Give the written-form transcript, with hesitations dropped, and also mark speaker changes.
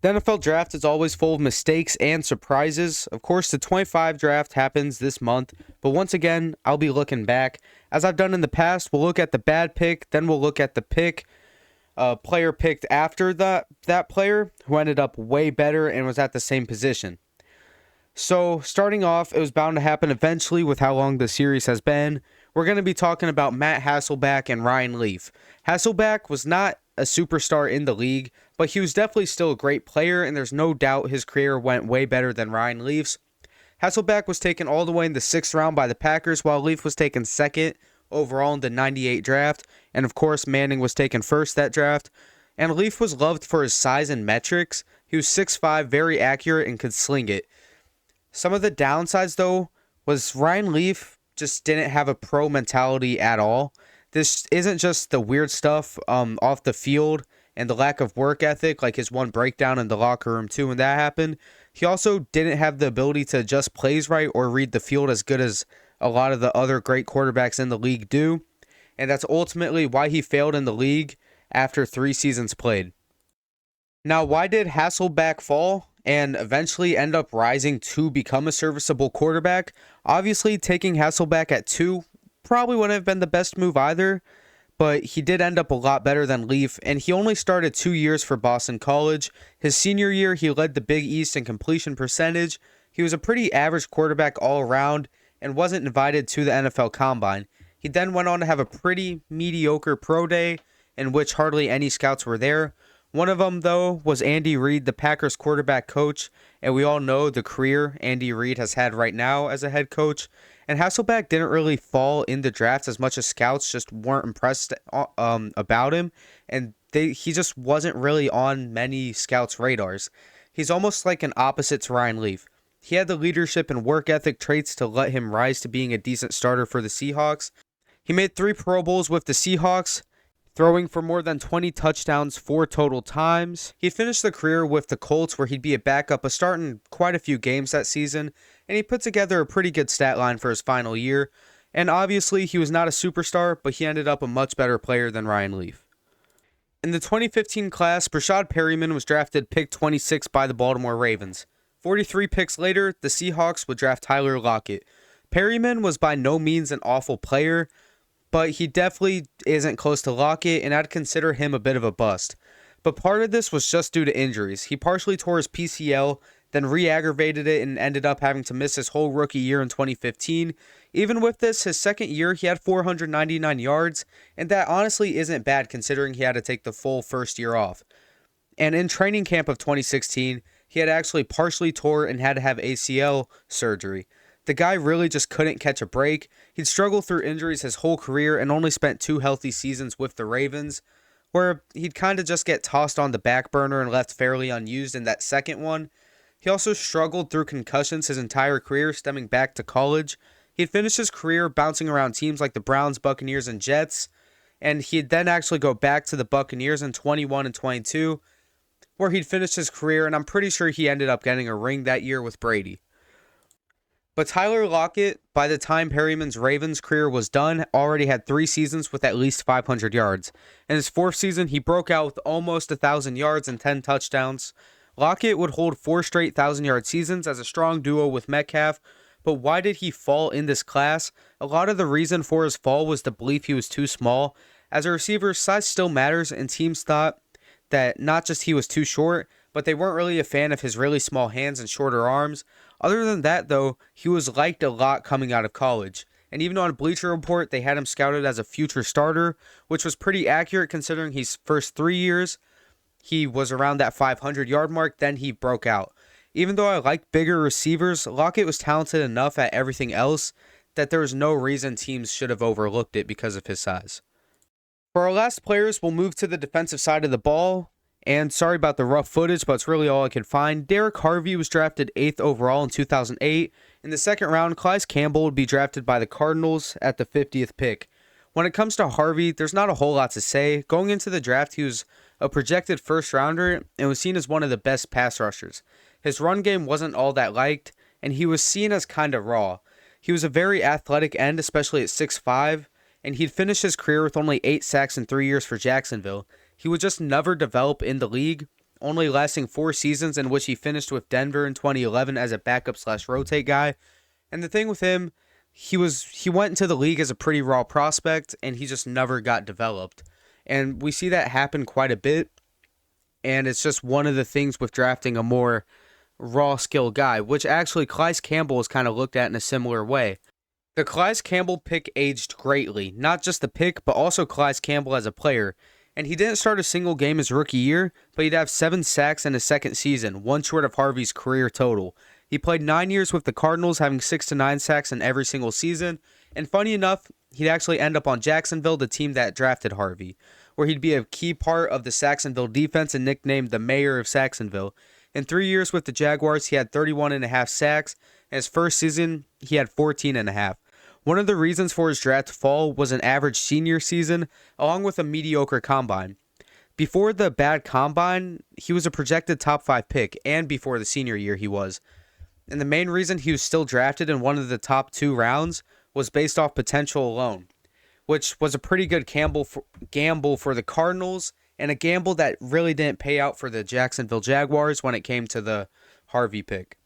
Speaker 1: The NFL draft is always full of mistakes and surprises. Of course, the 25 draft happens this month, but once again, I'll be looking back. As I've done in the past, we'll look at the bad pick, then we'll look at the player picked after that player who ended up way better and was at the same position. So, starting off, it was bound to happen eventually with how long the series has been. We're going to be talking about Matt Hasselbeck and Ryan Leaf. Hasselbeck was not a superstar in the league, but he was definitely still a great player, and there's no doubt his career went way better than Ryan Leaf's. Hasselbeck was taken all the way in the 6th round by the Packers, while Leaf was taken 2nd overall in the 98 draft, and of course Manning was taken 1st that draft. And Leaf was loved for his size and metrics. He was 6'5", very accurate, and could sling it. Some of the downsides, though, was Ryan Leaf just didn't have a pro mentality at all. This isn't just the weird stuff off the field and the lack of work ethic, like his one breakdown in the locker room too when that happened. He also didn't have the ability to adjust plays right or read the field as good as a lot of the other great quarterbacks in the league do. And that's ultimately why he failed in the league after 3 seasons played. Now, why did Hasselbeck fall and eventually end up rising to become a serviceable quarterback? Obviously, taking Hasselbeck at 2 probably wouldn't have been the best move either, but he did end up a lot better than Leaf, and he only started 2 years for Boston College. His senior year, he led the Big East in completion percentage. He was a pretty average quarterback all around and wasn't invited to the NFL Combine. He then went on to have a pretty mediocre pro day in which hardly any scouts were there. One of them, though, was Andy Reid, the Packers quarterback coach, and we all know the career Andy Reid has had right now as a head coach. And Hasselbeck didn't really fall in the drafts as much as scouts just weren't impressed about him, and he just wasn't really on many scouts' radars. He's almost like an opposite to Ryan Leaf. He had the leadership and work ethic traits to let him rise to being a decent starter for the Seahawks. He made 3 Pro Bowls with the Seahawks, throwing for more than 20 touchdowns 4 total times. He finished the career with the Colts, where he'd be a backup, but starting quite a few games that season, and he put together a pretty good stat line for his final year. And obviously, he was not a superstar, but he ended up a much better player than Ryan Leaf. In the 2015 class, Perryman was drafted pick 26 by the Baltimore Ravens. 43 picks later, the Seahawks would draft Tyler Lockett. Perryman was by no means an awful player, but he definitely isn't close to Lockett, and I'd consider him a bit of a bust. But part of this was just due to injuries. He partially tore his PCL, then re-aggravated it, and ended up having to miss his whole rookie year in 2015. Even with this, his second year, he had 499 yards, and that honestly isn't bad considering he had to take the full first year off. And in training camp of 2016, he had actually partially tore and had to have ACL surgery. The guy really just couldn't catch a break. He'd struggled through injuries his whole career and only spent 2 healthy seasons with the Ravens, where he'd kind of just get tossed on the back burner and left fairly unused in that second one. He also struggled through concussions his entire career, stemming back to college. He'd finished his career bouncing around teams like the Browns, Buccaneers, and Jets, and he'd then actually go back to the Buccaneers in 21 and 22, where he'd finished his career, and I'm pretty sure he ended up getting a ring that year with Brady. But Tyler Lockett, by the time Perryman's Ravens career was done, already had 3 seasons with at least 500 yards. In his 4th season, he broke out with almost 1,000 yards and 10 touchdowns. Lockett would hold 4 straight 1,000-yard seasons as a strong duo with Metcalf, but why did he fall in this class? A lot of the reason for his fall was the belief he was too small. As a receiver, size still matters, and teams thought that not just he was too short, but they weren't really a fan of his really small hands and shorter arms. Other than that, though, he was liked a lot coming out of college. And even on Bleacher Report, they had him scouted as a future starter, which was pretty accurate considering his first 3 years. He was around that 500-yard mark, then he broke out. Even though I liked bigger receivers, Lockett was talented enough at everything else that there was no reason teams should have overlooked it because of his size. For our last players, we'll move to the defensive side of the ball. And sorry about the rough footage, but it's really all I could find. Harvey was drafted 8th overall in 2008. In the second round, Campbell would be drafted by the Cardinals at the 50th pick. When it comes to Harvey, there's not a whole lot to say. Going into the draft, he was a projected first rounder and was seen as one of the best pass rushers. His run game wasn't all that liked, and he was seen as kind of raw. He was a very athletic end, especially at 6'5", and he'd finished his career with only 8 sacks in 3 years for Jacksonville. He would just never develop in the league. only lasting 4 seasons, in which he finished with Denver in 2011 as a backup/rotate guy. And the thing with him, he went into the league as a pretty raw prospect, and he just never got developed. And we see that happen quite a bit, and it's just one of the things with drafting a more raw skill guy, which actually Calais Campbell is kind of looked at in a similar way. The Calais Campbell pick aged greatly, not just the pick, but also Calais Campbell as a player. And he didn't start a single game his rookie year, but he'd have 7 sacks in his second season, one short of Harvey's career total. He played 9 years with the Cardinals, having 6 to 9 sacks in every single season. And funny enough, he'd actually end up on Jacksonville, the team that drafted Harvey, where he'd be a key part of the Saxonville defense and nicknamed the Mayor of Saxonville. In 3 years with the Jaguars, he had 31.5 sacks. In his first season, he had 14.5. One of the reasons for his draft fall was an average senior season, along with a mediocre combine. Before the bad combine, he was a projected top 5 pick, and before the senior year he was. And the main reason he was still drafted in one of the top 2 rounds was based off potential alone, which was a pretty good gamble for the Cardinals, and a gamble that really didn't pay out for the Jacksonville Jaguars when it came to the Harvey pick.